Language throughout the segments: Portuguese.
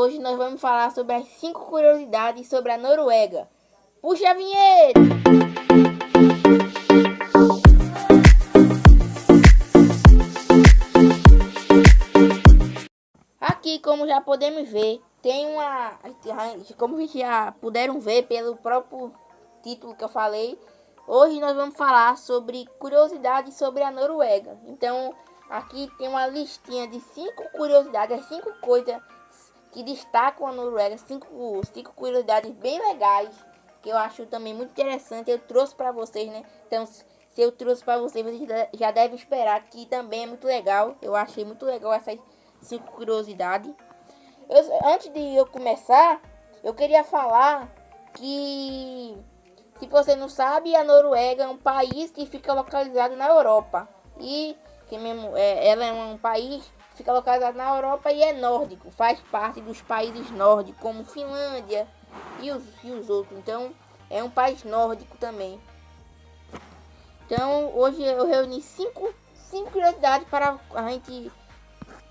hoje nós vamos falar sobre as 5 curiosidades sobre a Noruega. Puxa a vinheta! Aqui, como já podemos ver, tem uma... Como já puderam ver pelo próprio título que eu falei, hoje nós vamos falar sobre curiosidades sobre a Noruega. Então, aqui tem uma listinha de 5 curiosidades, as 5 coisas que destacam a Noruega, 5 curiosidades bem legais, que eu acho também muito interessante. Eu trouxe para vocês, né? Então, se eu trouxe para vocês, vocês já devem esperar que também é muito legal. Eu achei muito legal essas 5 curiosidades. Antes de eu começar, eu queria falar que, se você não sabe, a Noruega é um país que fica localizado na Europa. E ela é um país que fica localizado na Europa e é nórdico. Faz parte dos países nórdicos, como Finlândia e os outros. Então, é um país nórdico também. Então, hoje eu reuni 5 curiosidades para a gente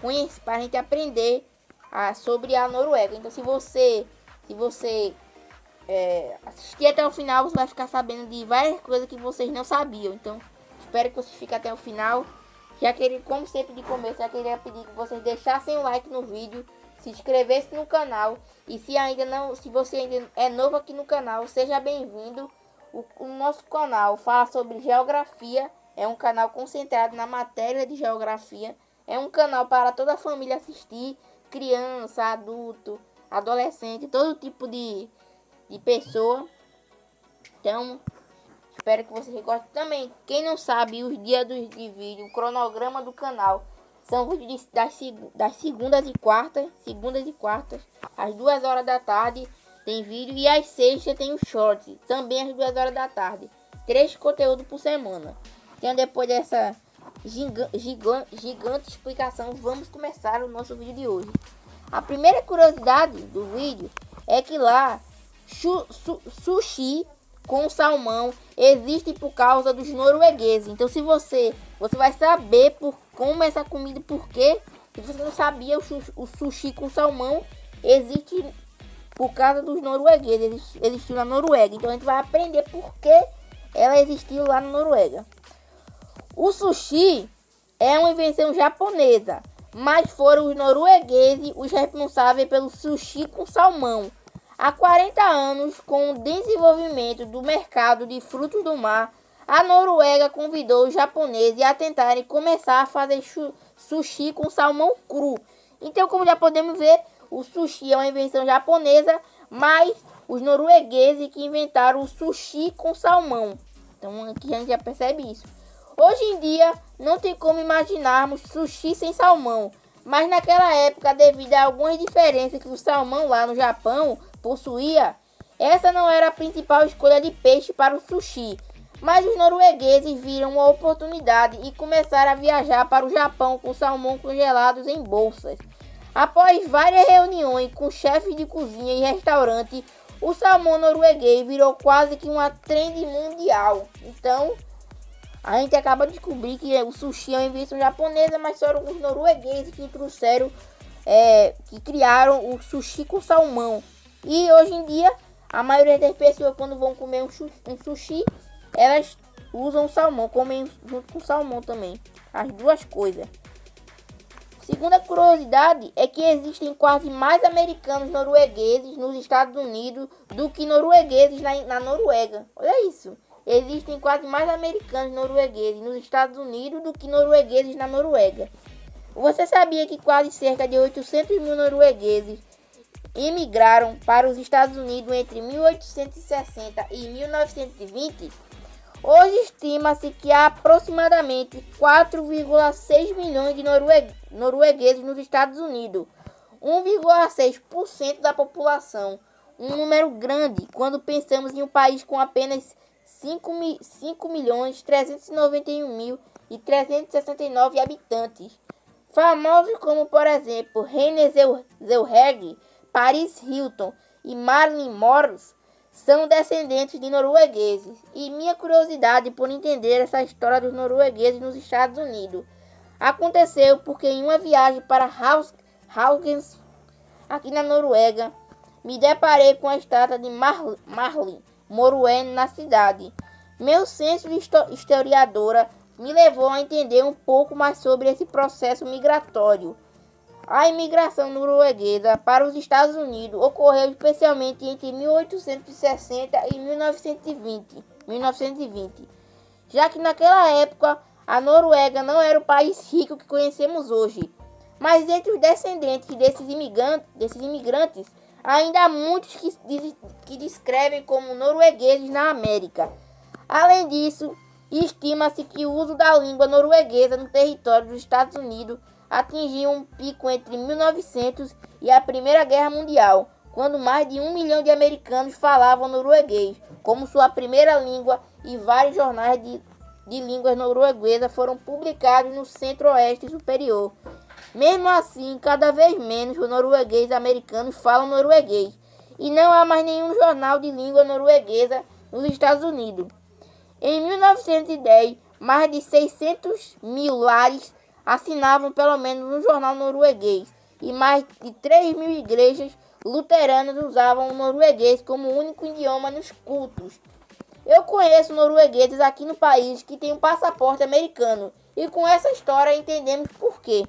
conhecer, para a gente aprender sobre a Noruega. Então, se você assistir até o final, você vai ficar sabendo de várias coisas que vocês não sabiam. Então, espero que você fique até o final. Como sempre de começo, já queria pedir que vocês deixassem o like no vídeo, se inscrevessem no canal. E se você ainda é novo aqui no canal, seja bem-vindo. O nosso canal fala sobre geografia, é um canal concentrado na matéria de geografia. É um canal para toda a família assistir, criança, adulto, adolescente, todo tipo de pessoa. Então, espero que vocês gostem também. Quem não sabe, os dias de vídeo, o cronograma do canal são vídeos das segundas e quartas, às 2 horas da tarde tem vídeo, e às sextas tem o short, também às 2 horas da tarde. 3 conteúdos por semana. Então, depois dessa gigante explicação, vamos começar o nosso vídeo de hoje. A primeira curiosidade do vídeo é que lá sushi com salmão existe por causa dos noruegueses. Então, se você vai saber como essa comida, por quê. Se você não sabia, o sushi com salmão existe por causa dos noruegueses, existiu na Noruega. Então, a gente vai aprender por que ela existiu lá na Noruega. O sushi é uma invenção japonesa, mas foram os noruegueses os responsáveis pelo sushi com salmão. Há 40 anos, com o desenvolvimento do mercado de frutos do mar, a Noruega convidou os japoneses a tentarem começar a fazer sushi com salmão cru. Então, como já podemos ver, o sushi é uma invenção japonesa, mas os noruegueses que inventaram o sushi com salmão. Então, aqui a gente já percebe isso. Hoje em dia, não tem como imaginarmos sushi sem salmão, mas naquela época, devido a algumas diferenças que o salmão lá no Japão possuía, essa não era a principal escolha de peixe para o sushi. Mas os noruegueses viram uma oportunidade e começaram a viajar para o Japão com salmão congelados em bolsas. Após várias reuniões com chefes de cozinha e restaurante, o salmão norueguês virou quase que uma trend mundial. Então, a gente acaba de descobrir que o sushi é uma invenção japonesa, mas foram os noruegueses que trouxeram, que criaram o sushi com salmão. E hoje em dia, a maioria das pessoas, quando vão comer um sushi, elas usam salmão, comem junto com salmão também, as duas coisas. Segunda curiosidade é que existem quase mais americanos noruegueses nos Estados Unidos do que noruegueses na Noruega. Olha isso. Existem quase mais americanos noruegueses nos Estados Unidos do que noruegueses na Noruega. Você sabia que quase cerca de 800 mil noruegueses imigraram para os Estados Unidos entre 1860 e 1920? Hoje estima-se que há aproximadamente 4,6 milhões de noruegueses nos Estados Unidos, 1,6% da população. Um número grande quando pensamos em um país com apenas 5.391.369 habitantes. Famosos como, por exemplo, René Zellweger, Paris Hilton e Marilyn Monroe são descendentes de noruegueses. E minha curiosidade por entender essa história dos noruegueses nos Estados Unidos aconteceu porque em uma viagem para aqui na Noruega, me deparei com a estátua de Marlin Moruê na cidade. Meu senso de historiadora me levou a entender um pouco mais sobre esse processo migratório. A imigração norueguesa para os Estados Unidos ocorreu especialmente entre 1860 e 1920, já que naquela época a Noruega não era o país rico que conhecemos hoje. Mas entre os descendentes desses imigrantes, ainda há muitos que descrevem como noruegueses na América. Além disso, estima-se que o uso da língua norueguesa no território dos Estados Unidos atingiu um pico entre 1900 e a Primeira Guerra Mundial, quando mais de 1 milhão de americanos falavam norueguês como sua primeira língua, e vários jornais de línguas norueguesas foram publicados no Centro-Oeste Superior. Mesmo assim, cada vez menos os noruegueses americanos falam norueguês, e não há mais nenhum jornal de língua norueguesa nos Estados Unidos. Em 1910, mais de 600 mil lares assinavam pelo menos um jornal norueguês, e mais de 3 mil igrejas luteranas usavam o norueguês como único idioma nos cultos. Eu conheço noruegueses aqui no país que têm um passaporte americano, e com essa história entendemos por quê.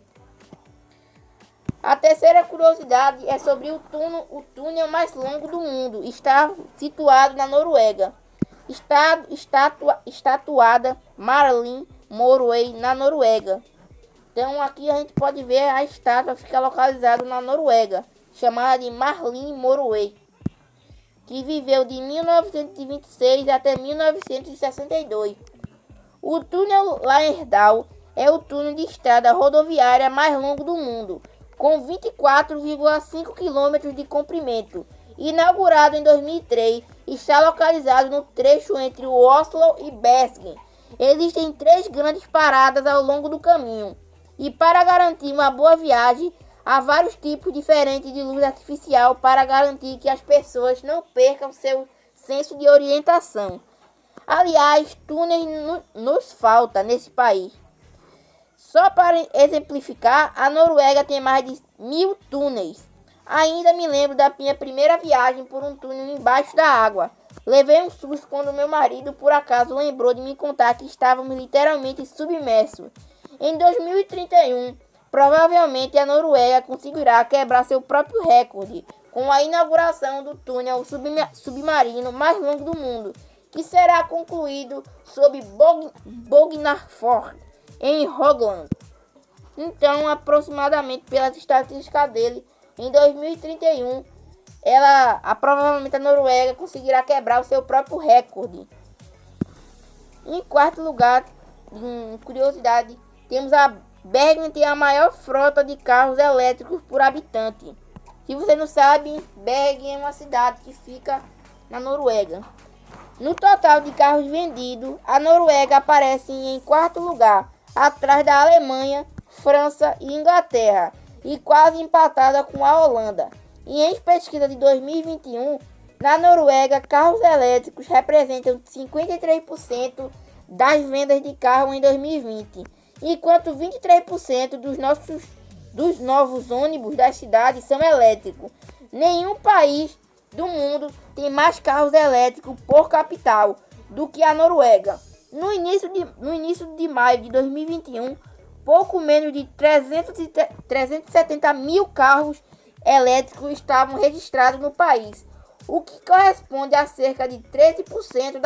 A terceira curiosidade é sobre o túnel mais longo do mundo. Está situado na Noruega. Estatuada Marlin Moruê na Noruega. Então aqui a gente pode ver a estátua fica localizada na Noruega, chamada de Marlin Moruê, que viveu de 1926 até 1962. O túnel Laerdal é o túnel de estrada rodoviária mais longo do mundo, com 24,5 km de comprimento. Inaugurado em 2003, está localizado no trecho entre Oslo e Bergen. Existem 3 grandes paradas ao longo do caminho, e para garantir uma boa viagem, há vários tipos diferentes de luz artificial para garantir que as pessoas não percam seu senso de orientação. Aliás, túneis nos falta nesse país. Só para exemplificar, a Noruega tem mais de 1000 túneis. Ainda me lembro da minha primeira viagem por um túnel embaixo da água. Levei um susto quando meu marido, por acaso, lembrou de me contar que estávamos literalmente submersos. Em 2031, provavelmente a Noruega conseguirá quebrar seu próprio recorde com a inauguração do túnel submarino mais longo do mundo, que será concluído sob Bognarfjord, em Rogaland. Então, aproximadamente pelas estatísticas dele, em 2031, provavelmente a Noruega conseguirá quebrar o seu próprio recorde. Em quarto lugar, curiosidade, temos a Bergen, tem a maior frota de carros elétricos por habitante. Se você não sabe, Bergen é uma cidade que fica na Noruega. No total de carros vendidos, a Noruega aparece em quarto lugar, atrás da Alemanha, França e Inglaterra, e quase empatada com a Holanda. E em pesquisa de 2021, na Noruega, carros elétricos representam 53% das vendas de carro em 2020, enquanto 23% dos novos ônibus das cidades são elétricos. Nenhum país do mundo tem mais carros elétricos por capital do que a Noruega. No início de maio de 2021, pouco menos de 370 mil carros elétricos estavam registrados no país, o que corresponde a cerca de 13%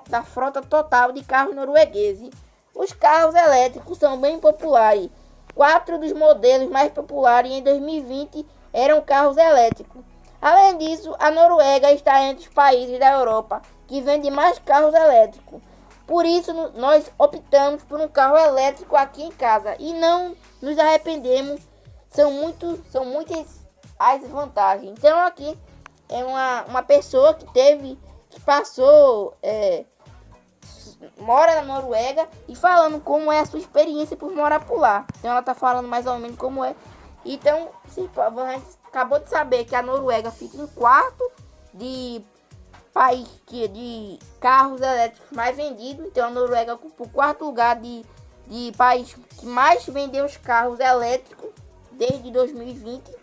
da frota total de carros noruegueses. Os carros elétricos são bem populares. 4 dos modelos mais populares em 2020 eram carros elétricos. Além disso, a Noruega está entre os países da Europa que vendem mais carros elétricos. Por isso, nós optamos por um carro elétrico aqui em casa e não nos arrependemos. São muitas as vantagens. Então, aqui é uma pessoa que mora na Noruega e falando como é a sua experiência por morar por lá. Então, ela está falando mais ou menos como é. Então, a gente acabou de saber que a Noruega fica em quarto de país de carros elétricos mais vendidos. Então, a Noruega ocupa o quarto lugar de país que mais vendeu os carros elétricos desde 2020.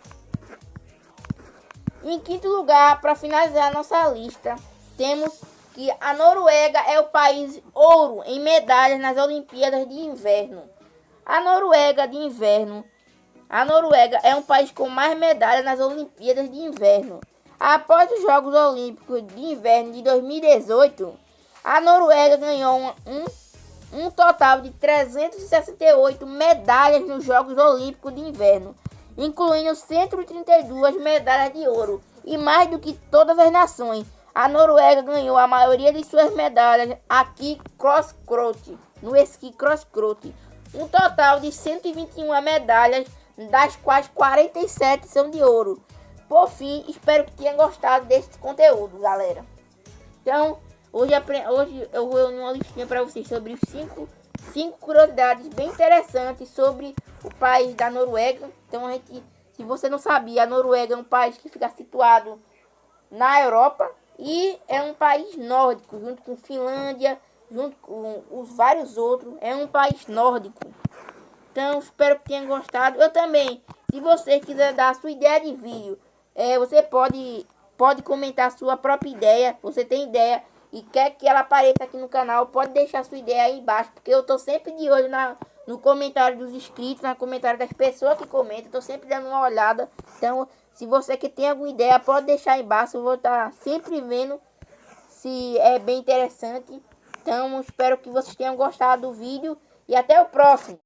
Em quinto lugar, para finalizar a nossa lista, temos que a Noruega é o país ouro em medalhas nas Olimpíadas de Inverno. A Noruega é um país com mais medalhas nas Olimpíadas de Inverno. Após os Jogos Olímpicos de Inverno de 2018, a Noruega ganhou um total de 368 medalhas nos Jogos Olímpicos de Inverno, incluindo 132 medalhas de ouro. E mais do que todas as nações, a Noruega ganhou a maioria de suas medalhas no esqui cross-country, um total de 121 medalhas, das quais 47 são de ouro. Por fim, espero que tenham gostado deste conteúdo, galera. Então, hoje eu vou numa listinha para vocês sobre os 5 curiosidades bem interessantes sobre o país da Noruega. Então, se você não sabia, a Noruega é um país que fica situado na Europa e é um país nórdico, junto com Finlândia, junto com os vários outros. É um país nórdico. Então, espero que tenham gostado. Eu também, se você quiser dar a sua ideia de vídeo, você pode comentar a sua própria ideia. Você tem ideia e quer que ela apareça aqui no canal, pode deixar sua ideia aí embaixo, porque eu tô sempre de olho no comentário dos inscritos, no comentário das pessoas que comentam. Tô sempre dando uma olhada. Então, se você que tem alguma ideia, pode deixar aí embaixo. Eu vou estar sempre vendo se é bem interessante. Então, espero que vocês tenham gostado do vídeo e até o próximo.